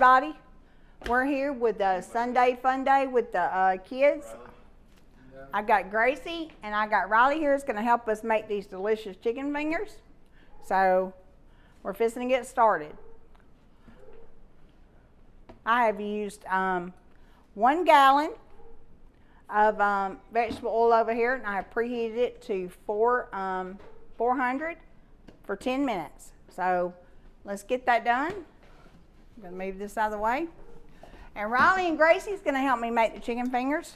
everybody. We're here with the Sunday Fun Day with the kids. I got Gracie and I got Riley here. Is going to help us make these delicious chicken fingers. So we're fixing to get started. I have used 1 gallon of vegetable oil over here, and I have preheated it to 400 for 10 minutes. So let's get that done. I'm going to move this out of the way. And Riley and Gracie's going to help me make the chicken fingers.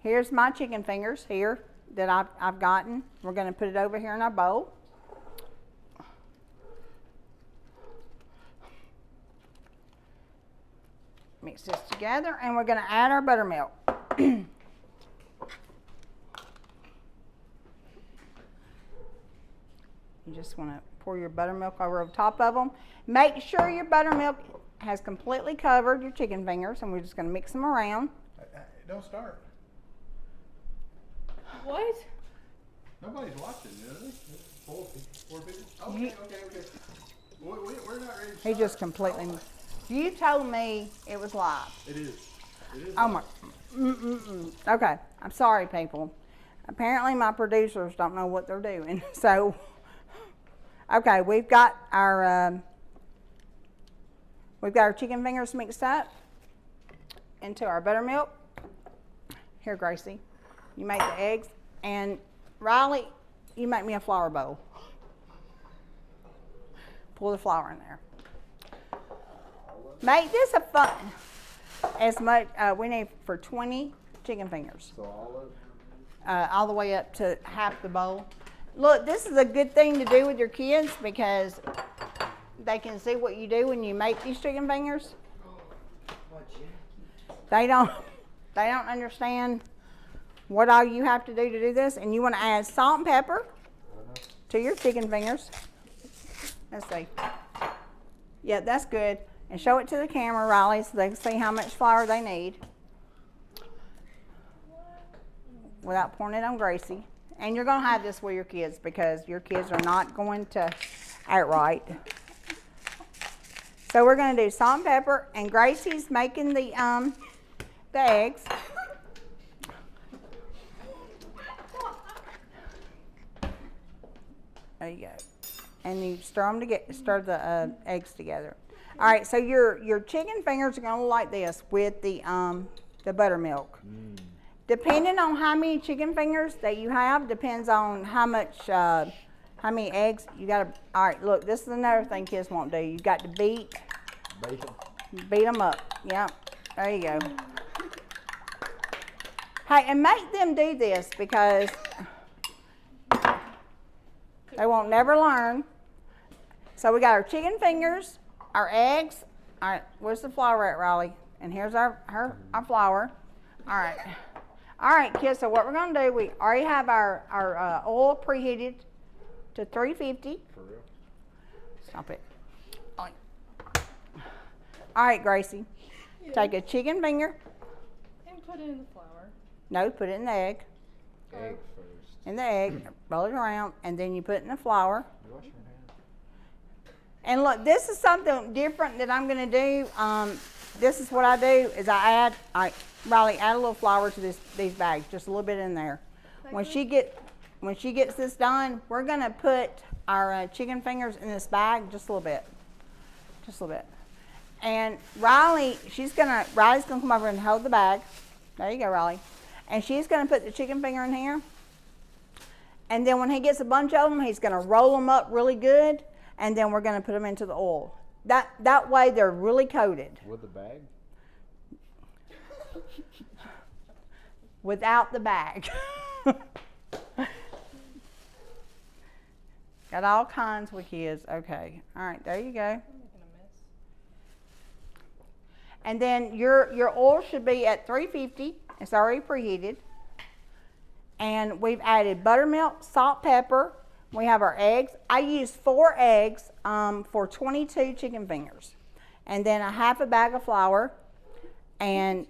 Here's my chicken fingers here that I've gotten. We're going to put it over here in our bowl. Mix this together, and we're going to add our buttermilk. You just want to pour your buttermilk over the top of them. Make sure your buttermilk has completely covered your chicken fingers, and we're just going to mix them around. Don't start. What? Nobody's watching, is it? 4 people? Okay. We're not ready to start. He just completely... You told me it was live. It is. It is. Oh my... Okay, I'm sorry, people. Apparently my producers don't know what they're doing. So, okay, we've got our chicken fingers mixed up into our buttermilk. Here, Gracie, you make the eggs, and Riley, you make me a flour bowl. Pour the flour in there. Make this a fun. As much we need for 20 chicken fingers. So all the way up to half the bowl. Look, this is a good thing to do with your kids because they can see what you do when you make these chicken fingers. They don't understand what all you have to do this, and you want to add salt and pepper to your chicken fingers. Let's see. Yeah, that's good. And show it to the camera, Riley, so they can see how much flour they need without pouring it on Gracie. And you're going to have this with your kids because your kids are not going to act right. So we're going to do salt and pepper, and Gracie's making the eggs. There you go. And you stir the eggs together. All right, so your chicken fingers are going to look like this with the buttermilk. Depending on how many chicken fingers that you have, depends on how many eggs you got to. All right, look, this is another thing kids won't do. You got to beat them up. Yep, there you go. Hey, and make them do this because they won't never learn. So we got our chicken fingers, our eggs. All right, where's the flour at, Riley? And here's our flour. All right, kids. So what we're gonna do? We already have our oil preheated to 350. For real? Stop it. All right, Gracie. Yeah. Take a chicken finger. And put it in the flour. No, put it in the egg. Egg first. In the egg, roll it around, and then you put it in the flour. Wash your hands. And look, this is something different that I'm going to do. This is what I do is Riley, add a little flour to these bags, just a little bit in there. When she gets this done, we're going to put our chicken fingers in this bag just a little bit. And Riley's going to come over and hold the bag. There you go, Riley. And she's going to put the chicken finger in here. And then when he gets a bunch of them, he's going to roll them up really good. And then we're going to put them into the oil. That way they're really coated. With the bag? Without the bag. Got all kinds with kids. Okay. All right, there you go. And then your oil should be at 350. It's already preheated. And we've added buttermilk, salt, pepper. We have our eggs. I used 4 eggs for 22 chicken fingers. And then a half a bag of flour. And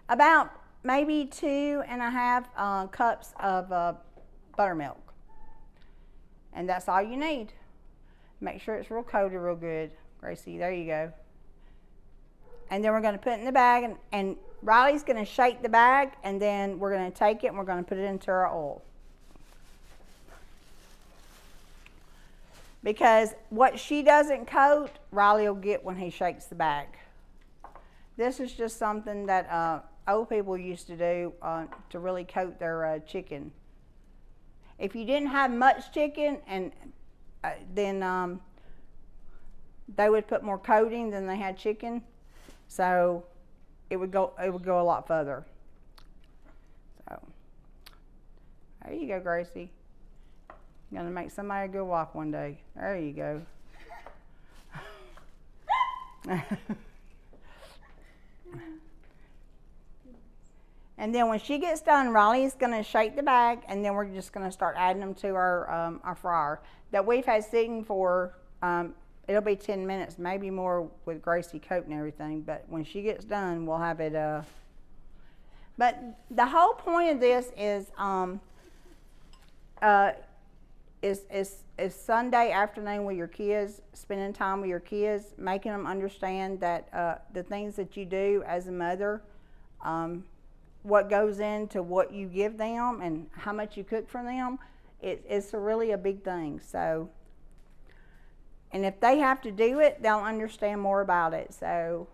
about maybe 2.5 cups of buttermilk. And that's all you need. Make sure it's real coated real good. Gracie, there you go. And then we're going to put it in the bag, and Riley's going to shake the bag, and then we're going to take it and we're going to put it into our oil. Because what she doesn't coat, Riley will get when he shakes the bag. This is just something that old people used to do to really coat their chicken. If you didn't have much chicken, and then they would put more coating than they had chicken, so it would go a lot further. So there you go, Gracie. You're gonna make somebody go walk one day. There you go. And then when she gets done, Riley's gonna shake the bag, and then we're just gonna start adding them to our fryer that we've had sitting for. It'll be 10 minutes, maybe more with Gracie coating everything. But when she gets done, we'll have it. But the whole point of this is Sunday afternoon with your kids, spending time with your kids, making them understand that the things that you do as a mother, what goes into what you give them and how much you cook for them, it's really a big thing. So, and if they have to do it, they'll understand more about it. So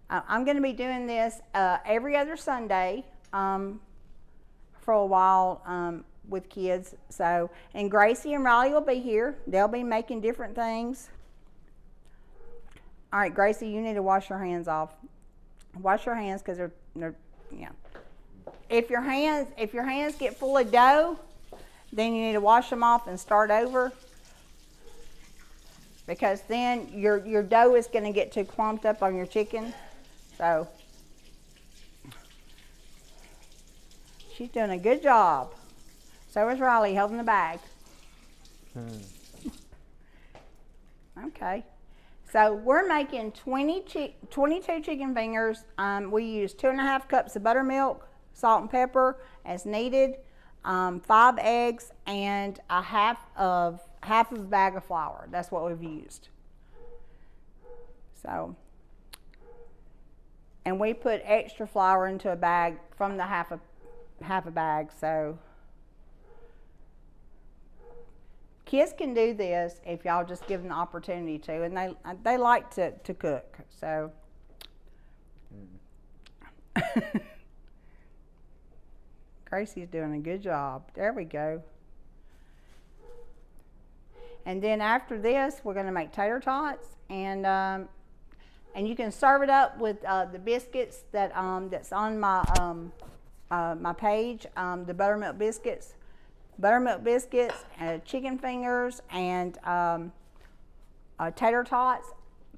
I'm going to be doing this every other Sunday for a while with kids. So, and Gracie and Riley will be here. They'll be making different things. All right, Gracie, you need to wash your hands off. Wash your hands, because they're yeah. If your hands get full of dough, then you need to wash them off and start over, because then your dough is going to get too clumped up on your chicken. So she's doing a good job. So is Riley holding the bag. Okay. So we're making 22 chicken fingers. We use 2.5 cups of buttermilk, salt and pepper as needed, 5 eggs, and half of a bag of flour. That's what we've used. So, and we put extra flour into a bag from the half a bag. So kids can do this if y'all just give them the opportunity to, and they like to cook. So Gracie's doing a good job. There we go. And then after this, we're going to make tater tots, and you can serve it up with the biscuits that that's on my my page, the buttermilk biscuits. Buttermilk biscuits, chicken fingers, and tater tots.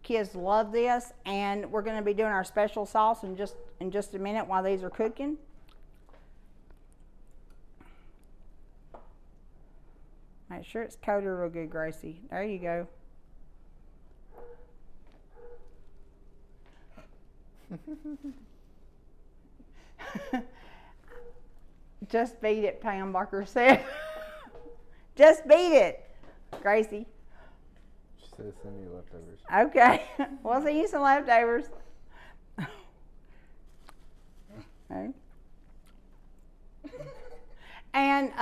Kids love this, and we're going to be doing our special sauce in just a minute while these are cooking. Make sure it's coated real good, Gracie. There you go. Just beat it, Pam Barker said. Just beat it, Gracie. She said send me leftovers. Okay, we'll send you some leftovers. Okay. And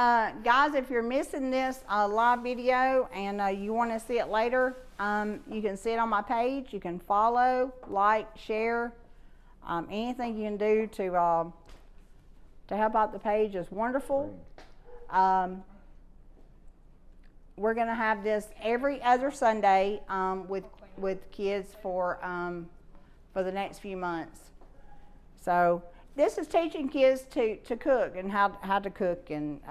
guys, if you're missing this live video and you want to see it later, you can see it on my page. You can follow, like, share, anything you can do to help out the page is wonderful. We're going to have this every other Sunday with kids for the next few months. So this is teaching kids to cook and how to cook. And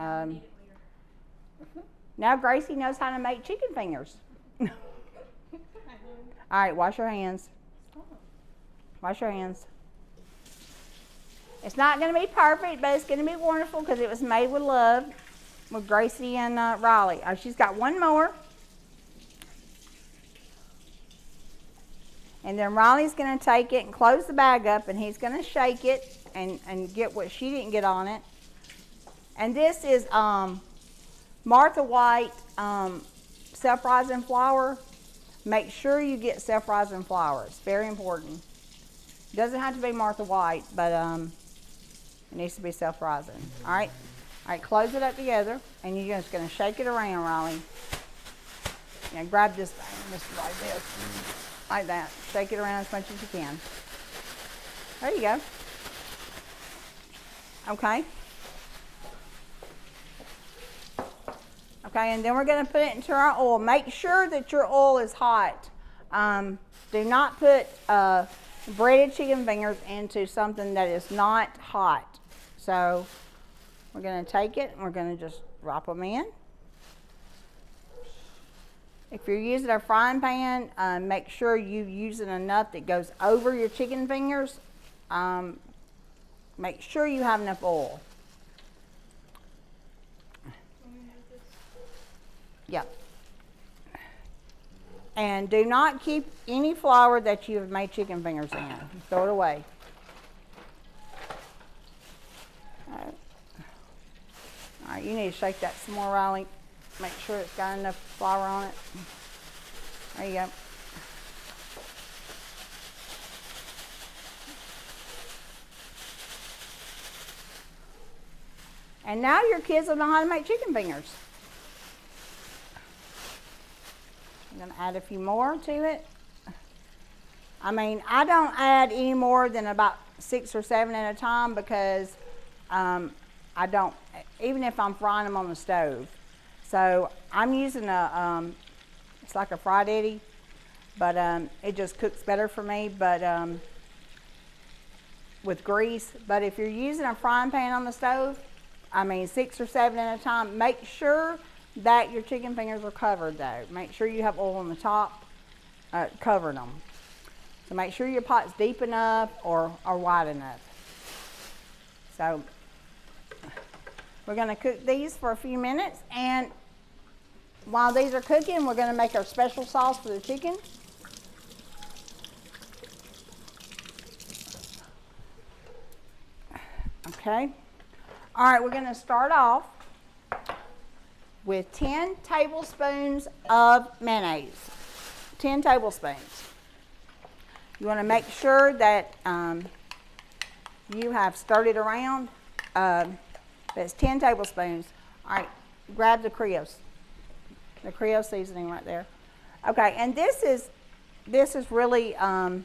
now Gracie knows how to make chicken fingers. All right, wash your hands. Wash your hands. It's not going to be perfect, but it's going to be wonderful because it was made with love with Gracie and Riley. She's got one more. And then Riley's going to take it and close the bag up, and he's going to shake it and get what she didn't get on it. And this is Martha White self-rising flour, make sure you get self-rising flour. It's very important. It doesn't have to be Martha White, but it needs to be self-rising. All right? All right, close it up together, and you're just going to shake it around, Riley. Now grab this thing, just like this, like that. Shake it around as much as you can. There you go. Okay. Okay, and then we're going to put it into our oil. Make sure that your oil is hot. Do not put breaded chicken fingers into something that is not hot. So we're going to take it and we're going to just drop them in. If you're using a frying pan, make sure you're using enough that goes over your chicken fingers. Make sure you have enough oil. Yep. And do not keep any flour that you have made chicken fingers in. Throw it away. All right, you need to shake that some more, Riley. Make sure it's got enough flour on it. There you go. And now your kids will know how to make chicken fingers. I'm going to add a few more to it. I mean, I don't add any more than about 6 or 7 at a time because I don't, even if I'm frying them on the stove. So I'm using it's like a fried Eddie, but it just cooks better for me, but with grease. But if you're using a frying pan on the stove, I mean 6 or 7 at a time, make sure that your chicken fingers are covered though. Make sure you have oil on the top covering them. So make sure your pot's deep enough or wide enough. So we're going to cook these for a few minutes, and while these are cooking, we're going to make our special sauce for the chicken. Okay. All right, we're going to start off with 10 tablespoons of mayonnaise. 10 tablespoons. You want to make sure that you have stirred it around. That's 10 tablespoons. All right, grab the Creole seasoning right there. Okay, and this is really how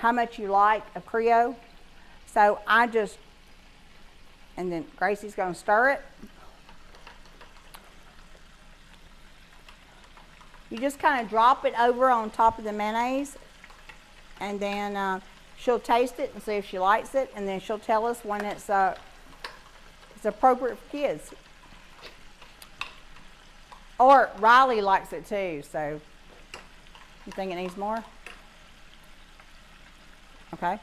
much you like of Creole. So and then Gracie's going to stir it. You just kind of drop it over on top of the mayonnaise, and then she'll taste it and see if she likes it, and then she'll tell us when it's appropriate for kids. Or Riley likes it too, so you think it needs more? Okay.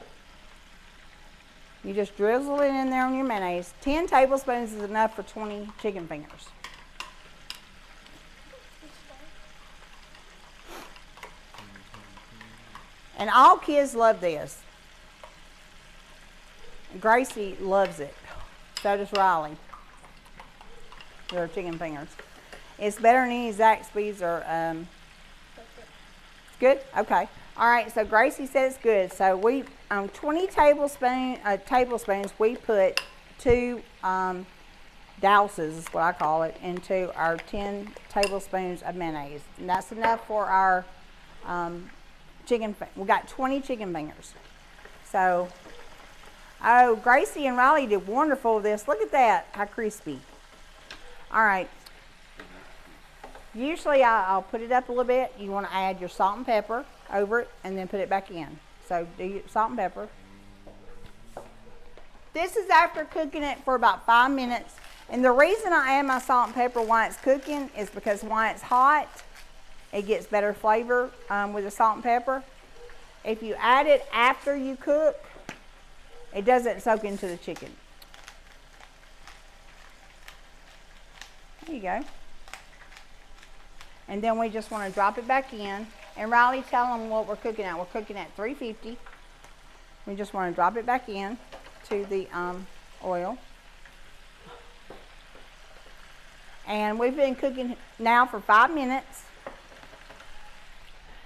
You just drizzle it in there on your mayonnaise. 10 tablespoons is enough for 20 chicken fingers. And all kids love this. Gracie loves it. So does Riley. Their chicken fingers. It's better than any Zaxby's or it's good? Okay. All right, so Gracie said it's good. So we 20 tablespoons, we put 2 douses, is what I call it, into our 10 tablespoons of mayonnaise. And that's enough for our chicken. We got 20 chicken fingers. So, oh, Gracie and Riley did wonderful with this. Look at that, how crispy. All right. Usually I'll put it up a little bit. You want to add your salt and pepper over it and then put it back in. So do your salt and pepper. This is after cooking it for about 5 minutes. And the reason I add my salt and pepper while it's cooking is because while it's hot, it gets better flavor with the salt and pepper. If you add it after you cook, it doesn't soak into the chicken. There you go. And then we just want to drop it back in. And Riley, tell them what we're cooking at. We're cooking at 350. We just want to drop it back in to the oil. And we've been cooking now for 5 minutes.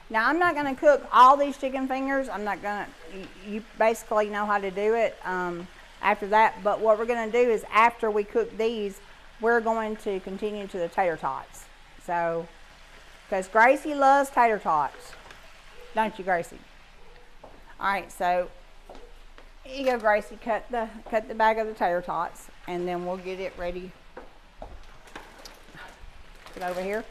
Now I'm not going to cook all these chicken fingers. I'm not going to, you basically know how to do it after that. But what we're going to do is after we cook these, we're going to continue to the tater tots. So, because Gracie loves tater tots. Don't you, Gracie? All right, so here you go, Gracie. Cut the bag of the tater tots, and then we'll get it ready. Put it over here.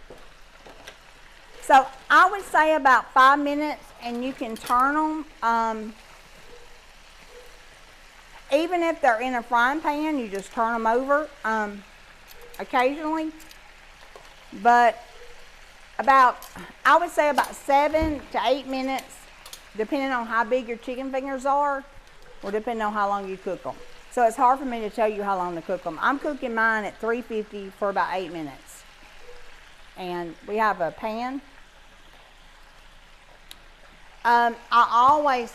So I would say about 5 minutes, and you can turn them. Even if they're in a frying pan, you just turn them over occasionally. But I would say about 7 to 8 minutes, depending on how big your chicken fingers are, or depending on how long you cook them. So it's hard for me to tell you how long to cook them. I'm cooking mine at 350 for about 8 minutes. And we have a pan. I always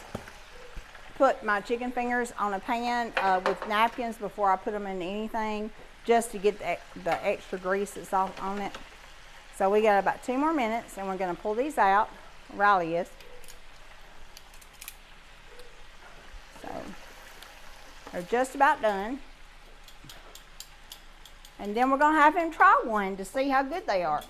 put my chicken fingers on a pan with napkins before I put them in anything, just to get the extra grease that's off on it. So we got about 2 more minutes, and we're going to pull these out. Riley is. So they're just about done. And then we're going to have him try one to see how good they are.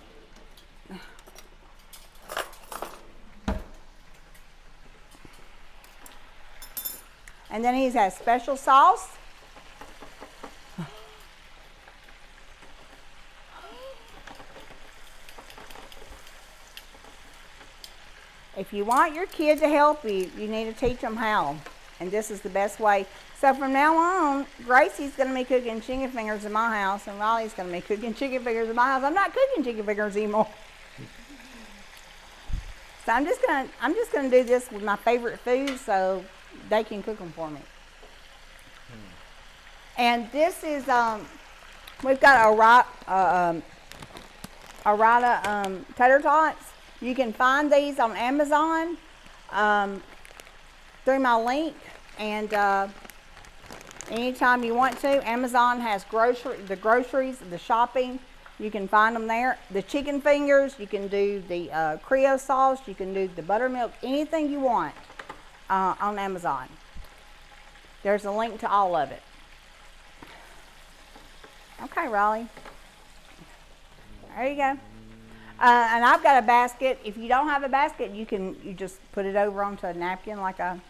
And then he has special sauce. If you want your kid to help you, you need to teach them how. And this is the best way. So from now on, Gracie's going to be cooking chicken fingers in my house, and Riley's going to be cooking chicken fingers in my house. I'm not cooking chicken fingers anymore. So I'm just gonna do this with my favorite foods, so they can cook them for me. And this is we've got Arata tater tots. You can find these on Amazon through my link, and anytime you want to. Amazon has the groceries, the shopping. You can find them there. The chicken fingers, you can do the Creole sauce, you can do the buttermilk, anything you want on Amazon. There's a link to all of it. Okay, Raleigh. There you go. And I've got a basket. If you don't have a basket, you just put it over onto a napkin like I was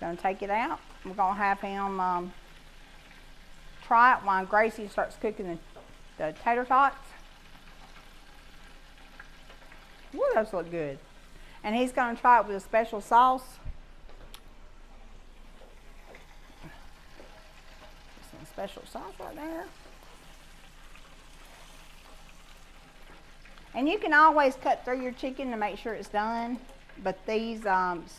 going to take it out. We're going to have him try it while Gracie starts cooking the tater tots. Ooh, those look good. And he's going to try it with a special sauce. Some special sauce right there. And you can always cut through your chicken to make sure it's done. But these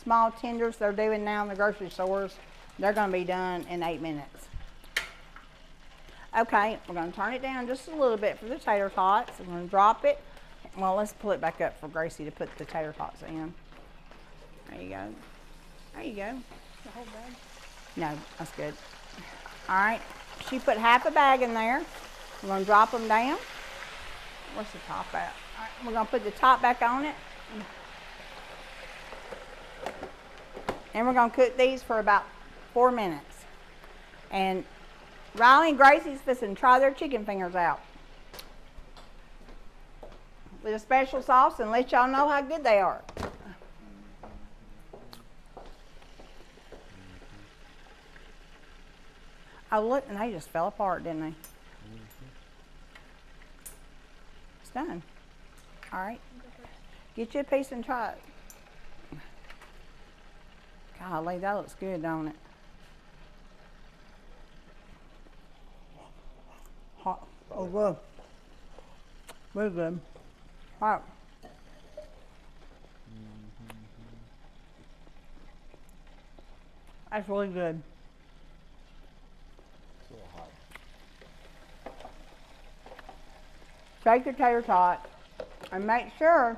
small tenders they're doing now in the grocery stores, they're going to be done in 8 minutes. Okay, we're going to turn it down just a little bit for the tater tots. We're going to drop it. Well, let's pull it back up for Gracie to put the tater tots in. There you go. There you go. The whole bag? No, that's good. All right, she put half a bag in there. We're going to drop them down. Where's the top at? All right, we're going to put the top back on it. And we're going to cook these for about 4 minutes. And Riley and Gracie's fixing to try their chicken fingers out with a special sauce and let y'all know how good they are. Oh, look, and they just fell apart, didn't they? It's done. All right. Get you a piece and try it. Golly, that looks good, don't it? Hot. Oh, good. Very good. Hot. That's really good. It's a little hot. Take your tater tot and make sure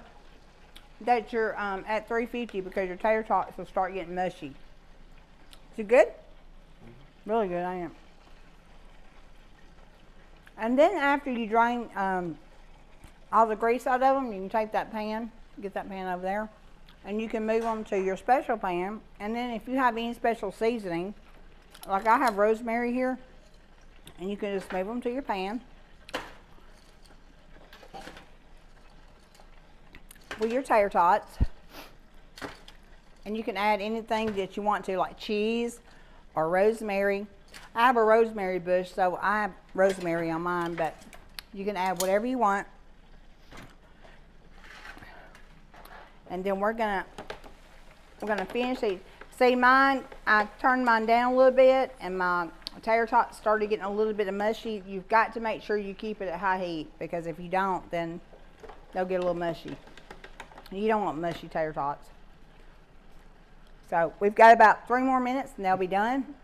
that you're at 350 because your tater tots will start getting mushy. Is it good? Really good, I am. And then after you drain all the grease out of them, you can take that pan, get that pan over there, and you can move them to your special pan. And then if you have any special seasoning, like I have rosemary here, and you can just move them to your pan with your tater tots. And you can add anything that you want to, like cheese or rosemary. I have a rosemary bush, so I have rosemary on mine, but you can add whatever you want. And then we're gonna finish these. See mine, I turned mine down a little bit, and my tater tots started getting a little bit of mushy. You've got to make sure you keep it at high heat, because if you don't, then they'll get a little mushy. You don't want mushy tater tots. So we've got about 3 more minutes and they'll be done.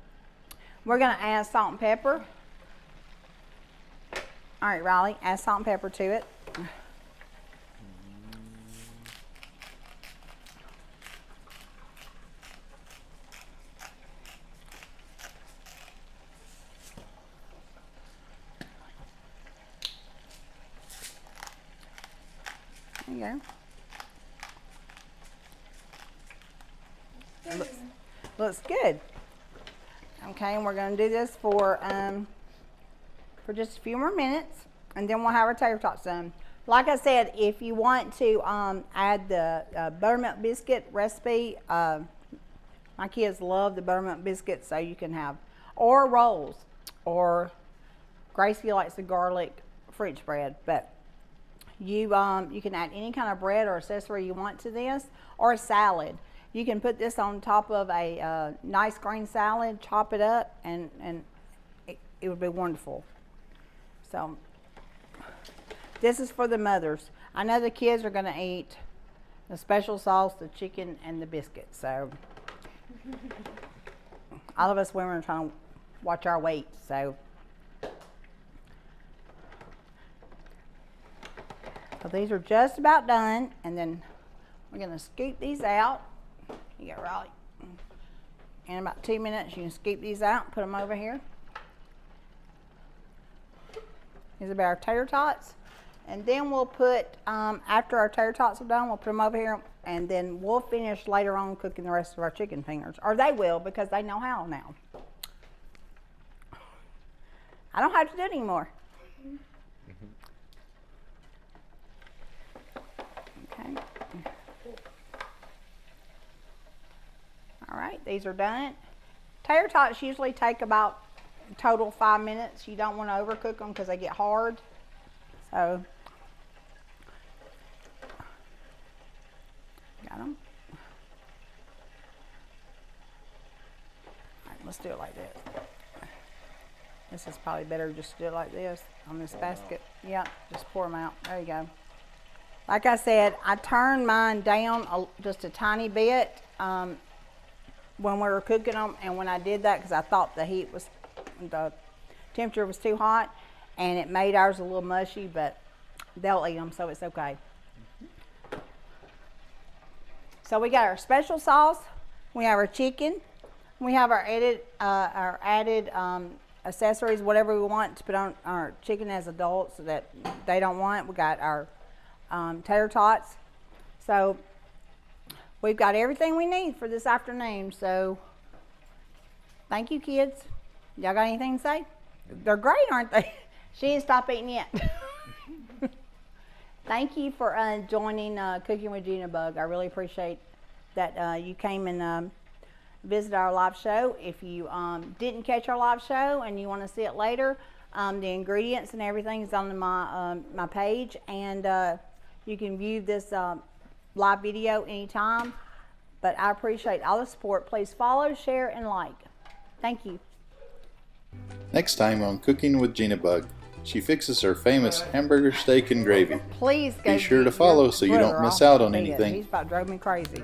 We're gonna add salt and pepper. All right, Riley, add salt and pepper to it. There you go. Looks good. Okay, and we're going to do this for just a few more minutes, and then we'll have our tater tots done. Like I said, if you want to add the buttermilk biscuit recipe, my kids love the buttermilk biscuits, so you can have, or rolls, or Gracie likes the garlic French bread, but you can add any kind of bread or accessory you want to this, or a salad. You can put this on top of a nice green salad, chop it up, and it would be wonderful. So this is for the mothers. I know the kids are going to eat the special sauce, the chicken, and the biscuits. So all of us women are trying to watch our weight. So these are just about done, and then we're going to scoop these out. You got Raleigh. In about 2 minutes, you can scoop these out and put them over here. These are about our tater tots. And then we'll put, after our tater tots are done, we'll put them over here, and then we'll finish later on cooking the rest of our chicken fingers. Or they will, because they know how now. I don't have to do it anymore. Okay. All right, these are done. Tater tots usually take about total 5 minutes. You don't want to overcook them because they get hard. So, got them. All right, let's do it like this. This is probably better just to do it like this on this basket. Yeah, just pour them out. There you go. Like I said, I turned mine down just a tiny bit when we were cooking them, and when I did that, because I thought the temperature was too hot, and it made ours a little mushy, but they'll eat them, so it's okay. So we got our special sauce, we have our chicken, we have our added accessories, whatever we want to put on our chicken as adults that they don't want. We got our tater tots. So we've got everything we need for this afternoon. So thank you, kids. Y'all got anything to say? They're great, aren't they? She didn't stop eating yet. Thank you for joining Cooking with Gina Bug. I really appreciate that you came and visited our live show. If you didn't catch our live show and you want to see it later, the ingredients and everything is on my page, and you can view this live video anytime. But I appreciate all the support. Please follow, share, and like. Thank you. Next time on Cooking with Gina Bug, she fixes her famous hamburger steak and gravy. Please go. Be sure to follow so you don't miss out on anything. He's about drove me crazy.